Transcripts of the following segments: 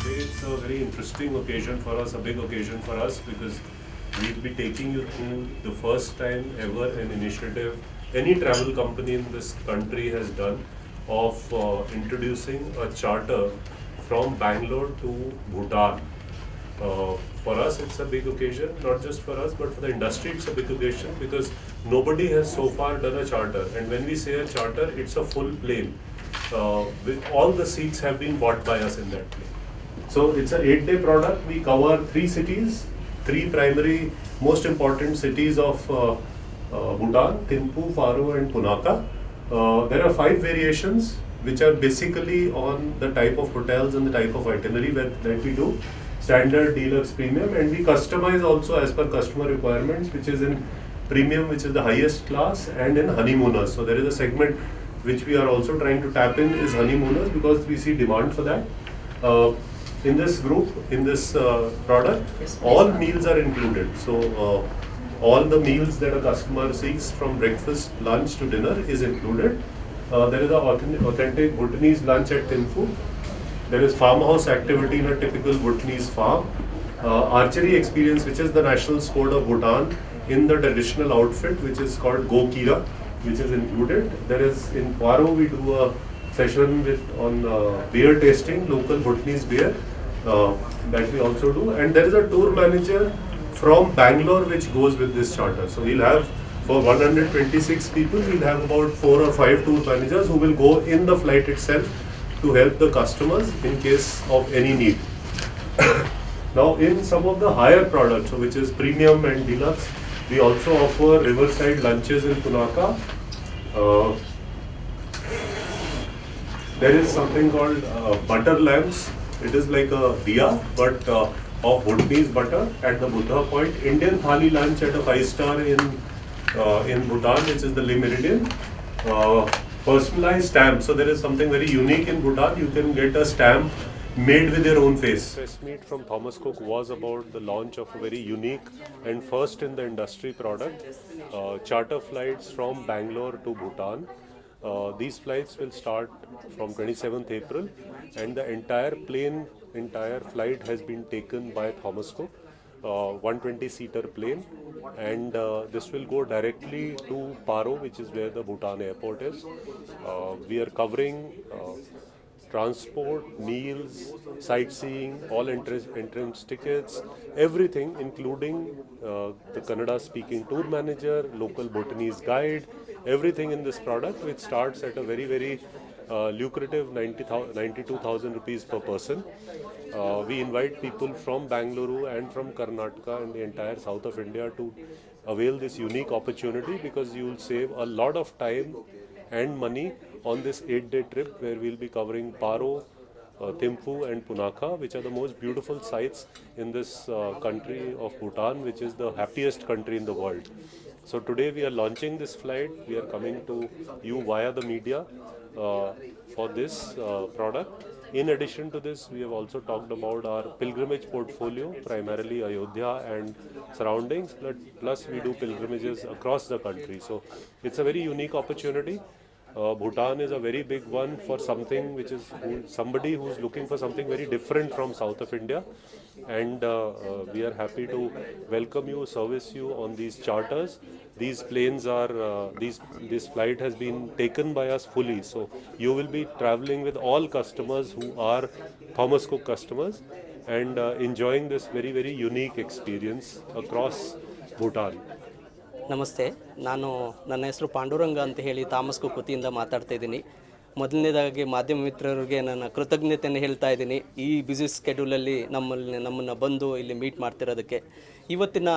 It's a very interesting occasion for us, a big occasion for us, because we'll be taking you through the first time ever an initiative any travel company in this country has done of introducing a charter from Bangalore to Bhutan. For us, it's a big occasion, not just for us, but for the industry, it's a big occasion because nobody has so far done a charter. And when we say a charter, it's a full plane. With all the seats have been bought by us in that plane. So it's an 8-day product. We cover 3 cities, 3 primary, most important cities of Bhutan: Thimphu, Faro, and Punakha. There are 5 variations which are basically on the type of hotels and the type of itinerary that we do. Standard, deluxe, premium, and we customize also as per customer requirements, which is in premium, which is the highest class, and in honeymooners. So there is a segment which we are also trying to tap in is honeymooners because we see demand for that. In this group, in this product, all meals are included. So all the meals that a customer seeks from breakfast, lunch to dinner is included. There is an authentic Bhutanese lunch at Thimphu. There is farmhouse activity in a typical Bhutanese farm. Archery experience, which is the national sport of Bhutan, in the traditional outfit, which is called Gokira, which is included. There is in Paro, we do a session on beer tasting, local Bhutanese beer, that we also do. And there is a tour manager from Bangalore which goes with this charter. So we'll have, for 126 people, we'll have about 4 or 5 tour managers who will go in the flight itself to help the customers in case of any need. Now, in some of the higher products, so which is premium and deluxe, we also offer riverside lunches in Punakha. There is something called butter lamps. It is like a diya, but of Bhutanese butter at the Buddha Point. Indian thali lunch at a 5-star in Bhutan, which is the Le Meridien. Personalized stamp. So there is something very unique in Bhutan. You can get a stamp made with your own face. Press meet from Thomas Cook was about the launch of a very unique and first in the industry product, charter flights from Bangalore to Bhutan. These flights will start from 27th April and the entire flight has been taken by Thomas Cook. 120-seater plane, and this will go directly to Paro, which is where the Bhutan airport is. We are covering transport, meals, sightseeing, all entrance tickets, everything, including the Kannada-speaking tour manager, local Bhutanese guide, everything in this product, which starts at a very, very lucrative 92,000 rupees per person. We invite people from Bangalore and from Karnataka and the entire south of India to avail this unique opportunity because you will save a lot of time and money on this 8-day trip where we'll be covering Paro, Thimphu and Punakha, which are the most beautiful sites in this country of Bhutan, which is the happiest country in the world. So today we are launching this flight. We are coming to you via the media for this product. In addition to this, we have also talked about our pilgrimage portfolio, primarily Ayodhya and surroundings, plus we do pilgrimages across the country. So it's a very unique opportunity. Bhutan is a very big one for something which is somebody who's looking for something very different from south of India, and we are happy to welcome you, service you on these charters. These planes are this flight has been taken by us fully, so you will be traveling with all customers who are Thomas Cook customers and enjoying this very, very unique experience across Bhutan. ನಮಸ್ತೆ, ನನ್ನ ಹೆಸರು ಪಾಂಡುರಂಗ ಅಂತ ಹೇಳಿ Thomas cook ವತಿಯಿಂದ ಮಾತಾಡ್ತಾ ಇದ್ದೀನಿ. ಮೊದಲನೇದಾಗಿ ಮಾಧ್ಯಮ ಮಿತ್ರರಿಗೆ ನನ್ನ ಕೃತಜ್ಞತೆಯನ್ನು ಹೇಳ್ತಾ ಇದ್ದೀನಿ ಈ ಬ್ಯುಸಿ ಸ್ಕೆಡ್ಯೂಲಲ್ಲಿ ನಮ್ಮನ್ನು ಬಂದು ಇಲ್ಲಿ ಮೀಟ್ ಮಾಡ್ತಿರೋದಕ್ಕೆ. ಇವತ್ತಿನ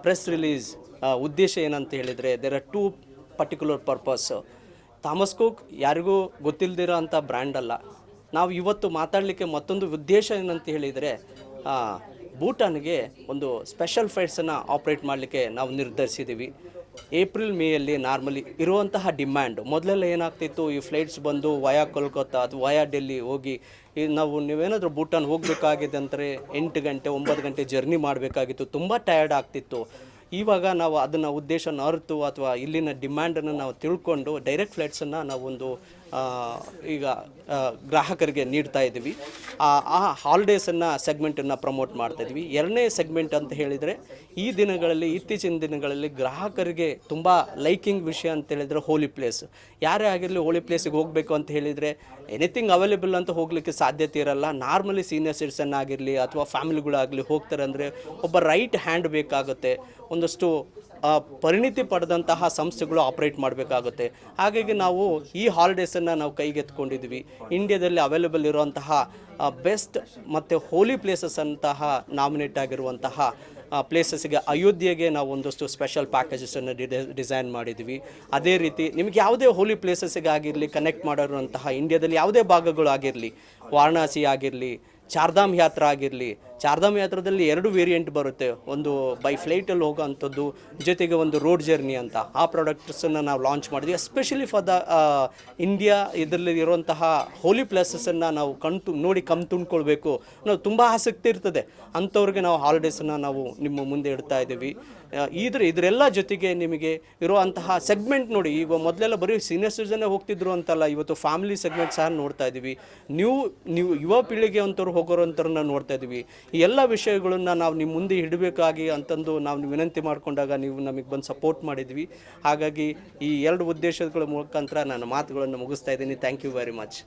ಪ್ರೆಸ್ ರಿಲೀಸ್ ಉದ್ದೇಶ ಏನಂತ ಹೇಳಿದರೆ, there are 2 particular purpose. Thomas Cook ಯಾರಿಗೂ ಗೊತ್ತಿಲ್ಲದಿರೋ ಅಂಥ ಬ್ರ್ಯಾಂಡ್ ಅಲ್ಲ. ನಾವು ಇವತ್ತು ಮಾತಾಡಲಿಕ್ಕೆ ಮತ್ತೊಂದು ಉದ್ದೇಶ ಏನಂತ ಹೇಳಿದರೆ, ಭೂಟಾನ್ಗೆ ಒಂದು ಸ್ಪೆಷಲ್ ಫ್ಲೈಟ್ಸನ್ನು ಆಪ್ರೇಟ್ ಮಾಡಲಿಕ್ಕೆ ನಾವು ನಿರ್ಧರಿಸಿದ್ದೀವಿ. ಏಪ್ರಿಲ್ ಮೇಯಲ್ಲಿ ನಾರ್ಮಲಿ ಇರುವಂತಹ ಡಿಮ್ಯಾಂಡ್ ಮೊದಲೆಲ್ಲ ಏನಾಗ್ತಿತ್ತು, ಈ ಫ್ಲೈಟ್ಸ್ ಬಂದು ವಯಾ ಕೋಲ್ಕತ್ತಾ ಅಥವಾ ವಯಾ ಡೆಲ್ಲಿ ಹೋಗಿ ನೀವೇನಾದರೂ ಭೂಟಾನ್ ಹೋಗಬೇಕಾಗಿದೆ ಅಂದರೆ 8 ಗಂಟೆ 9 ಗಂಟೆ ಜರ್ನಿ ಮಾಡಬೇಕಾಗಿತ್ತು, ತುಂಬ ಟಯರ್ಡ್ ಆಗ್ತಿತ್ತು. ಇವಾಗ ನಾವು ಅದನ್ನು ಉದ್ದೇಶನ ಅರಿತು ಅಥವಾ ಇಲ್ಲಿನ ಡಿಮ್ಯಾಂಡನ್ನು ನಾವು ತಿಳ್ಕೊಂಡು ಡೈರೆಕ್ಟ್ ಫ್ಲೈಟ್ಸನ್ನು ನಾವೊಂದು ಈಗ ಗ್ರಾಹಕರಿಗೆ ನೀಡ್ತಾ ಇದ್ದೀವಿ. ಆ ಹಾಲಿಡೇಸನ್ನು ಸೆಗ್ಮೆಂಟನ್ನು ಪ್ರಮೋಟ್ ಮಾಡ್ತಾ ಇದ್ವಿ. ಎರಡನೇ ಸೆಗ್ಮೆಂಟ್ ಅಂತ ಹೇಳಿದರೆ ಇತ್ತೀಚಿನ ದಿನಗಳಲ್ಲಿ ಗ್ರಾಹಕರಿಗೆ ತುಂಬ ಲೈಕಿಂಗ್ ವಿಷಯ ಅಂತ ಹೇಳಿದರೆ ಹೋಲಿ ಪ್ಲೇಸ್. ಯಾರೇ ಆಗಿರಲಿ ಹೋಲಿ ಪ್ಲೇಸಿಗೆ ಹೋಗಬೇಕು ಅಂತ ಹೇಳಿದರೆ ಎನಿಥಿಂಗ್ ಅವೈಲೇಬಲ್ ಅಂತ ಹೋಗಲಿಕ್ಕೆ ಸಾಧ್ಯತೆ ಇರಲ್ಲ. ನಾರ್ಮಲಿ ಸೀನಿಯರ್ ಸಿಟಿಸನ್ ಆಗಿರಲಿ ಅಥವಾ ಫ್ಯಾಮಿಲಿಗಳಾಗಲಿ ಹೋಗ್ತಾರೆ ಅಂದರೆ ಒಬ್ಬ ರೈಟ್ ಹ್ಯಾಂಡ್ ಬೇಕಾಗುತ್ತೆ, ಒಂದಷ್ಟು ಪರಿಣಿತಿ ಪಡೆದಂತಹ ಸಂಸ್ಥೆಗಳು ಆಪ್ರೇಟ್ ಮಾಡಬೇಕಾಗುತ್ತೆ. ಹಾಗಾಗಿ ನಾವು ಈ ಹಾಲಿಡೇಸನ್ನು ನಾವು ಕೈಗೆತ್ಕೊಂಡಿದ್ವಿ. ಇಂಡಿಯಾದಲ್ಲಿ ಅವೈಲೇಬಲ್ ಇರುವಂತಹ ಬೆಸ್ಟ್ ಮತ್ತು ಹೋಲಿ ಪ್ಲೇಸಸ್ ಅಂತಹ ನಾಮಿನೇಟ್ ಆಗಿರುವಂತಹ ಪ್ಲೇಸಸ್ಗೆ ಅಯೋಧ್ಯೆಗೆ ನಾವು ಒಂದಷ್ಟು ಸ್ಪೆಷಲ್ ಪ್ಯಾಕೇಜಸನ್ನು ಡಿಸೈನ್ ಮಾಡಿದ್ವಿ. ಅದೇ ರೀತಿ ನಿಮಗೆ ಯಾವುದೇ ಹೋಲಿ ಪ್ಲೇಸಸ್ಗೆ ಆಗಿರಲಿ, ಕನೆಕ್ಟ್ ಮಾಡಿರುವಂತಹ ಇಂಡಿಯಾದಲ್ಲಿ ಯಾವುದೇ ಭಾಗಗಳು ಆಗಿರಲಿ, ವಾರಣಾಸಿ ಆಗಿರಲಿ, ಚಾರ್ಧಾಮ್ ಯಾತ್ರಾ ಆಗಿರಲಿ. ಚಾರ್ಧಾಮ್ ಯಾತ್ರದಲ್ಲಿ 2 ವೇರಿಯಂಟ್ ಬರುತ್ತೆ, ಒಂದು ಬೈ ಫ್ಲೈಟಲ್ಲಿ ಹೋಗೋ ಅಂಥದ್ದು, ಜೊತೆಗೆ ಒಂದು ರೋಡ್ ಜರ್ನಿ ಅಂತ. ಆ ಪ್ರಾಡಕ್ಟ್ಸನ್ನು ನಾವು ಲಾಂಚ್ ಮಾಡಿದ್ವಿ ಎಸ್ಪೆಷಲಿ ಫಾರ್ ದ ಇಂಡಿಯಾ. ಇದರಲ್ಲಿ ಇರುವಂತಹ ಹೋಲಿ ಪ್ಲೇಸಸನ್ನು ನಾವು ನೋಡಿ ತುಂಬ್ಕೊಳ್ಬೇಕು ನಾವು ತುಂಬ ಆಸಕ್ತಿ ಇರ್ತದೆ. ಅಂಥವ್ರಿಗೆ ನಾವು ಹಾಲಿಡೇಸನ್ನು ನಾವು ನಿಮ್ಮ ಮುಂದೆ ಇಡ್ತಾ ಇದ್ದೀವಿ. ಇದರೆಲ್ಲ ಜೊತೆಗೆ ನಿಮಗೆ ಇರುವಂತಹ ಸೆಗ್ಮೆಂಟ್ ನೋಡಿ, ಈಗ ಮೊದಲೆಲ್ಲ ಬರೀ ಸೀನಿಯರ್ ಸಿಟಿಸನ್ನೇ ಹೋಗ್ತಿದ್ರು ಅಂತಲ್ಲ, ಇವತ್ತು ಫ್ಯಾಮಿಲಿ ಸೆಗ್ಮೆಂಟ್ ಸಹ ನೋಡ್ತಾ ಇದ್ದೀವಿ. ನೀವು ಯುವ ಪೀಳಿಗೆ ಅಂತವ್ರು ಹೋಗೋರಂಥವ್ರನ್ನ ನೋಡ್ತಾ ಇದ್ದೀವಿ. ಈ ಎಲ್ಲ ವಿಷಯಗಳನ್ನು ನಾವು ನಿಮ್ಮ ಮುಂದೆ ಇಡಬೇಕಾಗಿ ಅಂತಂದು ನಾವು ವಿನಂತಿ ಮಾಡಿಕೊಂಡಾಗ ನೀವು ನಮಗೆ ಬಂದು ಸಪೋರ್ಟ್ ಮಾಡಿದ್ವಿ. ಹಾಗಾಗಿ ಈ 2 ಉದ್ದೇಶಗಳ ಮುಖಾಂತರ ನನ್ನ ಮಾತುಗಳನ್ನು ಮುಗಿಸ್ತಾ ಇದ್ದೀನಿ. Thank you very much.